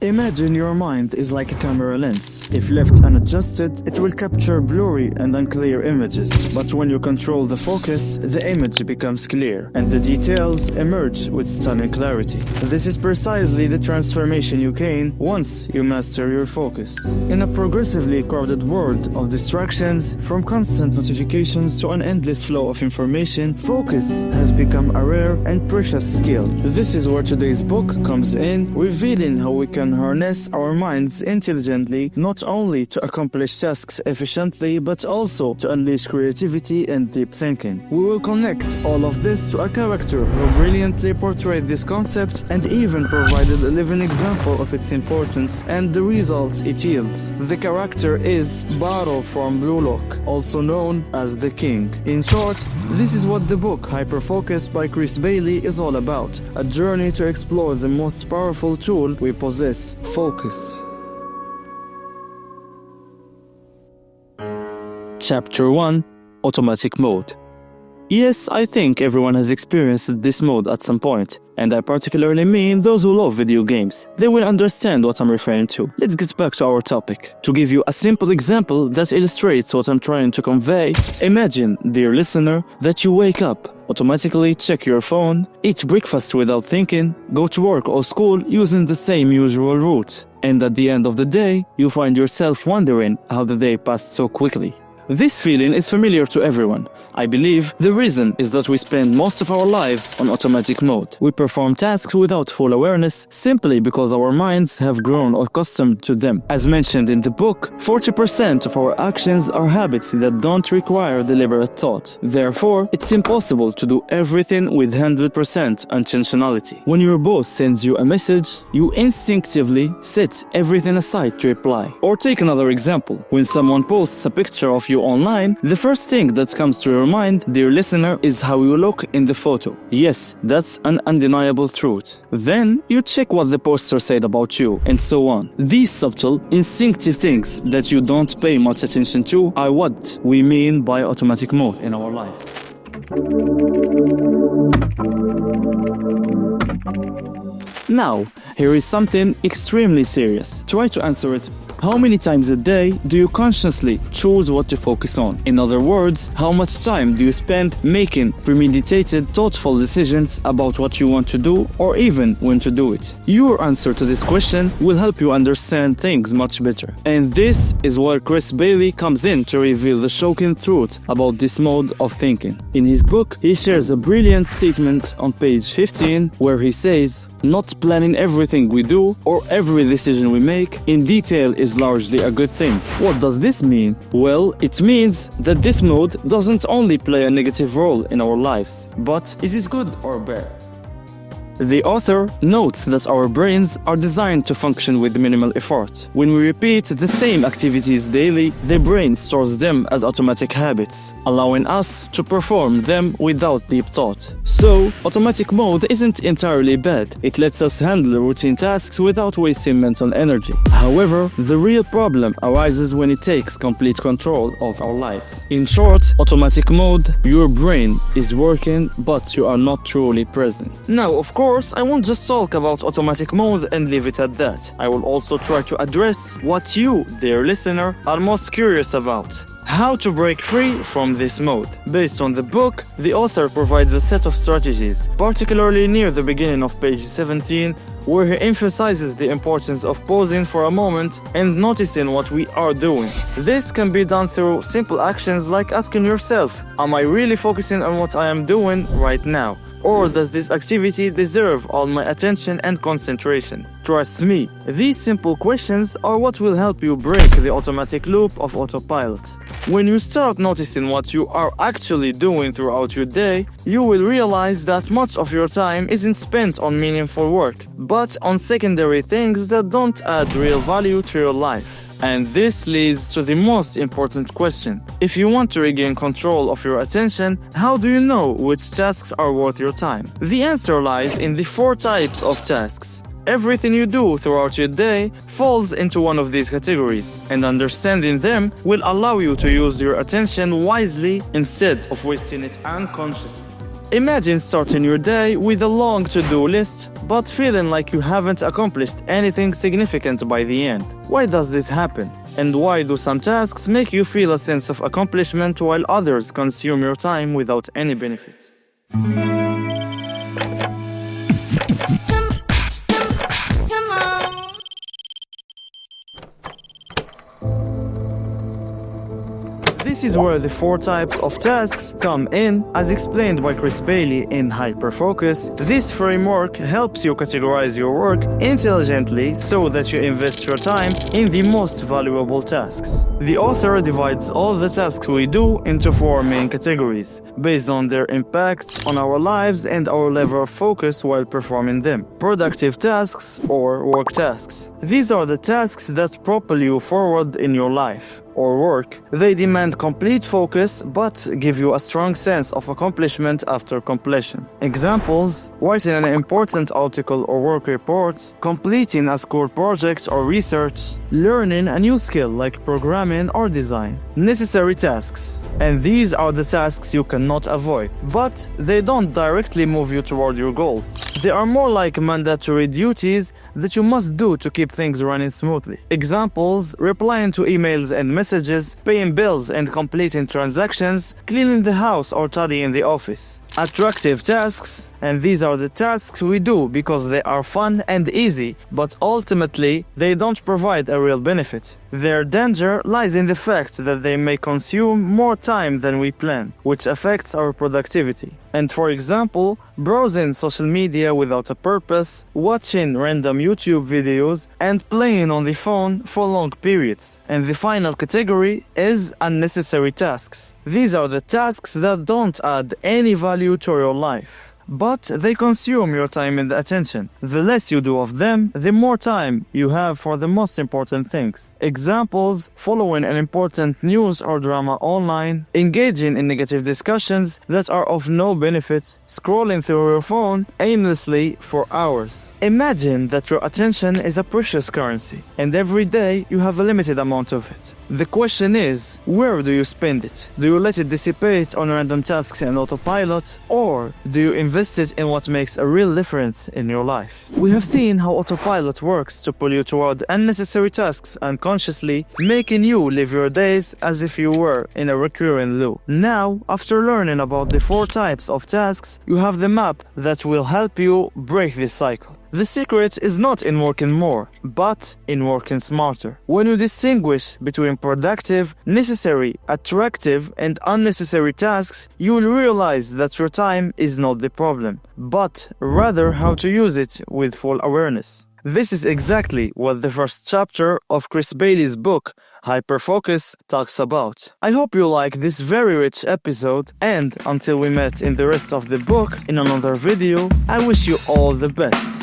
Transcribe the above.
Imagine your mind is like a camera lens. If left unadjusted, it will capture blurry and unclear images. But when you control the focus, the image becomes clear, and the details emerge with stunning clarity. This is precisely the transformation you gain once you master your focus. In a progressively crowded world of distractions, from constant notifications to an endless flow of information, focus has become a rare and precious skill. This is where today's book comes in, revealing how we can harness our minds intelligently, not only to accomplish tasks efficiently, but also to unleash creativity and deep thinking. We will connect all of this to a character who brilliantly portrayed this concept and even provided a living example of its importance and the results it yields. The character is Baro from Bluelock, also known as the King. In short, this is what the book HYPERFOCUS by Chris Bailey is all about, a journey to explore the most powerful tool we possess: focus. Chapter 1: Automatic Mode. Yes, I think everyone has experienced this mode at some point, and I particularly mean those who love video games. They will understand what I'm referring to. Let's get back to our topic. To give you a simple example that illustrates what I'm trying to convey, imagine, dear listener, that you wake up, automatically check your phone, eat breakfast without thinking, go to work or school using the same usual route, and at the end of the day, you find yourself wondering how the day passed so quickly. This feeling is familiar to everyone. I believe the reason is that we spend most of our lives on automatic mode. We perform tasks without full awareness simply because our minds have grown accustomed to them. As mentioned in the book, 40% of our actions are habits that don't require deliberate thought. Therefore, it's impossible to do everything with 100% intentionality. When your boss sends you a message, you instinctively set everything aside to reply. Or take another example. When someone posts a picture of you online, the first thing that comes to your mind, dear listener, is how you look in the photo. Yes, that's an undeniable truth. Then you check what the poster said about you, and so on. These subtle, instinctive things that you don't pay much attention to are what we mean by automatic mode in our lives. Now, here is something extremely serious. Try to answer it. How many times a day do you consciously choose what to focus on? In other words, how much time do you spend making premeditated, thoughtful decisions about what you want to do or even when to do it? Your answer to this question will help you understand things much better. And this is where Chris Bailey comes in to reveal the shocking truth about this mode of thinking. In his book, he shares a brilliant statement on page 15 where he says, "Not planning everything we do or every decision we make in detail is largely a good thing." What does this mean? Well, it means that this mode doesn't only play a negative role in our lives, but is it good or bad? The author notes that our brains are designed to function with minimal effort. When we repeat the same activities daily, the brain stores them as automatic habits, allowing us to perform them without deep thought. So, automatic mode isn't entirely bad. It lets us handle routine tasks without wasting mental energy. However, the real problem arises when it takes complete control of our lives. In short, automatic mode, your brain is working, but you are not truly present. Now, of course, I won't just talk about automatic mode and leave it at that. I will also try to address what you, dear listener, are most curious about: how to break free from this mode. Based on the book, the author provides a set of strategies, particularly near the beginning of page 17, where he emphasizes the importance of pausing for a moment and noticing what we are doing. This can be done through simple actions like asking yourself, am I really focusing on what I am doing right now? Or does this activity deserve all my attention and concentration? Trust me, these simple questions are what will help you break the automatic loop of autopilot. When you start noticing what you are actually doing throughout your day, you will realize that much of your time isn't spent on meaningful work, but on secondary things that don't add real value to your life. And this leads to the most important question. If you want to regain control of your attention, how do you know which tasks are worth your time? The answer lies in the 4 types of tasks. Everything you do throughout your day falls into one of these categories, and understanding them will allow you to use your attention wisely instead of wasting it unconsciously. Imagine starting your day with a long to-do list, but feeling like you haven't accomplished anything significant by the end. Why does this happen? And why do some tasks make you feel a sense of accomplishment while others consume your time without any benefit? This is where the 4 types of tasks come in, as explained by Chris Bailey in HYPERFOCUS. This framework helps you categorize your work intelligently so that you invest your time in the most valuable tasks. The author divides all the tasks we do into 4 main categories, based on their impact on our lives and our level of focus while performing them. Productive tasks or work tasks. These are the tasks that propel you forward in your life or work. They demand complete focus but give you a strong sense of accomplishment after completion. Examples: writing an important article or work report, completing a school project or research, learning a new skill like programming or design. Necessary tasks. And these are the tasks you cannot avoid, but they don't directly move you toward your goals. They are more like mandatory duties that you must do to keep things running smoothly. Examples: replying to emails and messages, paying bills and completing transactions, cleaning the house or tidying the office. Attractive tasks, and these are the tasks we do because they are fun and easy, but ultimately they don't provide a real benefit. Their danger lies in the fact that they may consume more time than we plan, which affects our productivity. And for example, browsing social media without a purpose, watching random YouTube videos, and playing on the phone for long periods. And the final category is unnecessary tasks. These are the tasks that don't add any value to your life, but they consume your time and attention. The less you do of them, the more time you have for the most important things. Examples: following an important news or drama online, engaging in negative discussions that are of no benefit, scrolling through your phone aimlessly for hours. Imagine that your attention is a precious currency, and every day you have a limited amount of it. The question is, where do you spend it? Do you let it dissipate on random tasks and autopilot, or do you invest it in what makes a real difference in your life? We have seen how autopilot works to pull you toward unnecessary tasks unconsciously, making you live your days as if you were in a recurring loop. Now, after learning about the 4 types of tasks, you have the map that will help you break this cycle. The secret is not in working more, but in working smarter. When you distinguish between productive, necessary, attractive, and unnecessary tasks, you will realize that your time is not the problem, but rather how to use it with full awareness. This is exactly what the first chapter of Chris Bailey's book, HYPERFOCUS, talks about. I hope you like this very rich episode, and until we met in the rest of the book in another video, I wish you all the best.